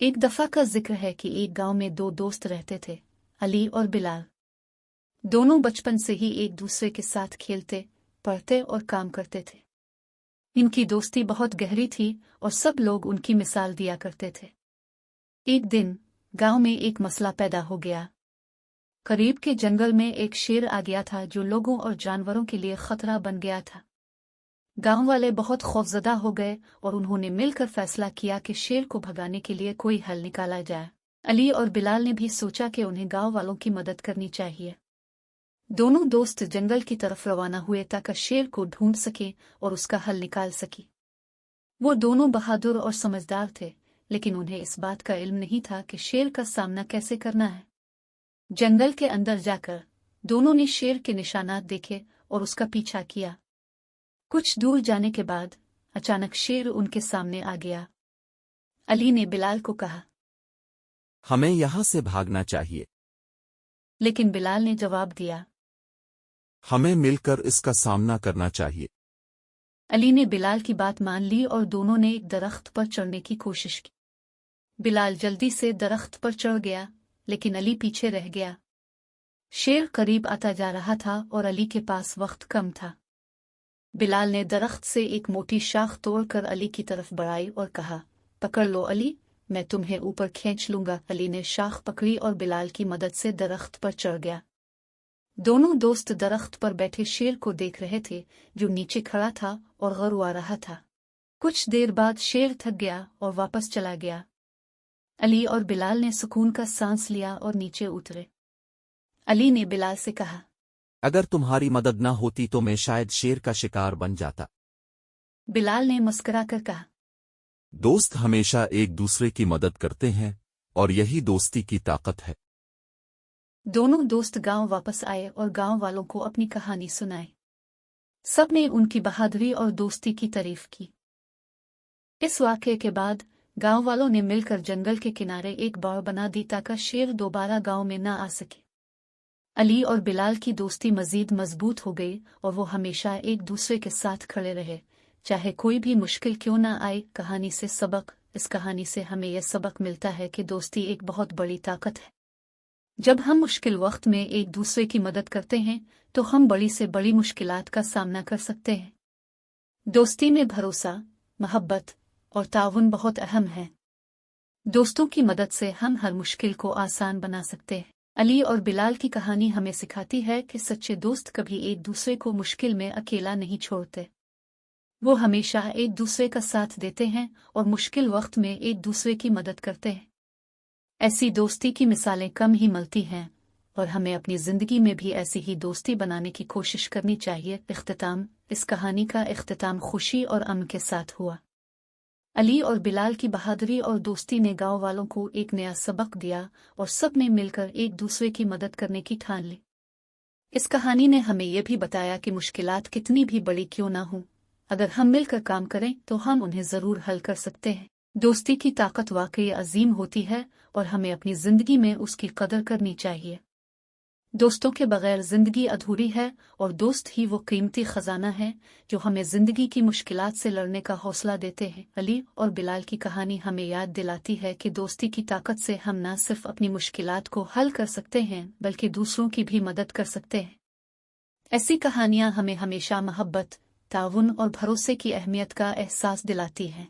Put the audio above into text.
एक दफा का जिक्र है कि एक गांव में दो दोस्त रहते थे, अली और बिलाल। दोनों बचपन से ही एक दूसरे के साथ खेलते, पढ़ते और काम करते थे। इनकी दोस्ती बहुत गहरी थी और सब लोग उनकी मिसाल दिया करते थे। एक दिन गांव में एक मसला पैदा हो गया। करीब के जंगल में एक शेर आ गया था जो लोगों और जानवरों के लिए खतरा बन गया था। गांव वाले बहुत खौफजदा हो गए और उन्होंने मिलकर फैसला किया कि शेर को भगाने के लिए कोई हल निकाला जाए। अली और बिलाल ने भी सोचा कि उन्हें गांव वालों की मदद करनी चाहिए। दोनों दोस्त जंगल की तरफ रवाना हुए ताकि शेर को ढूंढ सके और उसका हल निकाल सके। वो दोनों बहादुर और समझदार थे, लेकिन उन्हें इस बात का इल्म नहीं था कि शेर का सामना कैसे करना है। जंगल के अंदर जाकर दोनों ने शेर के निशानात देखे और उसका पीछा किया। कुछ दूर जाने के बाद अचानक शेर उनके सामने आ गया। अली ने बिलाल को कहा, हमें यहां से भागना चाहिए। लेकिन बिलाल ने जवाब दिया, हमें मिलकर इसका सामना करना चाहिए। अली ने बिलाल की बात मान ली और दोनों ने एक दरख्त पर चढ़ने की कोशिश की। बिलाल जल्दी से दरख्त पर चढ़ गया, लेकिन अली पीछे रह गया। शेर करीब आता जा रहा था और अली के पास वक्त कम था। बिलाल ने दरख्त से एक मोटी शाख तोड़कर अली की तरफ बढ़ाई और कहा, पकड़ लो अली, मैं तुम्हें ऊपर खींच लूंगा। अली ने शाख पकड़ी और बिलाल की मदद से दरख्त पर चढ़ गया। दोनों दोस्त दरख्त पर बैठे शेर को देख रहे थे, जो नीचे खड़ा था और गरुआ रहा था। कुछ देर बाद शेर थक गया और वापस चला गया। अली और बिलाल ने सुकून का सांस लिया और नीचे उतरे। अली ने बिलाल से कहा, अगर तुम्हारी मदद न होती तो मैं शायद शेर का शिकार बन जाता। बिलाल ने मुस्कुराकर कहा, दोस्त हमेशा एक दूसरे की मदद करते हैं और यही दोस्ती की ताकत है। दोनों दोस्त गांव वापस आए और गांव वालों को अपनी कहानी सुनाई। सब ने उनकी बहादुरी और दोस्ती की तारीफ की। इस वाक़ये के बाद गांव वालों ने मिलकर जंगल के किनारे एक बाड़ बना दी ताकि शेर दोबारा गांव में न आ सके। अली और बिलाल की दोस्ती मजीद मजबूत हो गई और वो हमेशा एक दूसरे के साथ खड़े रहे, चाहे कोई भी मुश्किल क्यों ना आए। कहानी से सबक, इस कहानी से हमें यह सबक मिलता है कि दोस्ती एक बहुत बड़ी ताकत है। जब हम मुश्किल वक्त में एक दूसरे की मदद करते हैं तो हम बड़ी से बड़ी मुश्किलात का सामना कर सकते हैं। दोस्ती में भरोसा, मोहब्बत और ताउन बहुत अहम है। दोस्तों की मदद से हम हर मुश्किल को आसान बना सकते हैं। अली और बिलाल की कहानी हमें सिखाती है कि सच्चे दोस्त कभी एक दूसरे को मुश्किल में अकेला नहीं छोड़ते। वो हमेशा एक दूसरे का साथ देते हैं और मुश्किल वक्त में एक दूसरे की मदद करते हैं। ऐसी दोस्ती की मिसालें कम ही मिलती हैं और हमें अपनी जिंदगी में भी ऐसी ही दोस्ती बनाने की कोशिश करनी चाहिए। इख्तिताम, इस कहानी का इख्तिताम खुशी और अमन के साथ हुआ। अली और बिलाल की बहादुरी और दोस्ती ने गांव वालों को एक नया सबक दिया और सब ने मिलकर एक दूसरे की मदद करने की ठान ली। इस कहानी ने हमें यह भी बताया कि मुश्किलात कितनी भी बड़ी क्यों ना हो, अगर हम मिलकर काम करें तो हम उन्हें जरूर हल कर सकते हैं। दोस्ती की ताकत वाकई अजीम होती है और हमें अपनी जिंदगी में उसकी कदर करनी चाहिए। दोस्तों के बगैर जिंदगी अधूरी है और दोस्त ही वो कीमती खजाना है जो हमें जिंदगी की मुश्किलात से लड़ने का हौसला देते हैं। अली और बिलाल की कहानी हमें याद दिलाती है कि दोस्ती की ताकत से हम न सिर्फ अपनी मुश्किलात को हल कर सकते हैं बल्कि दूसरों की भी मदद कर सकते हैं। ऐसी कहानियां हमें हमेशा मोहब्बत, ताउन और भरोसे की अहमियत का एहसास दिलाती हैं।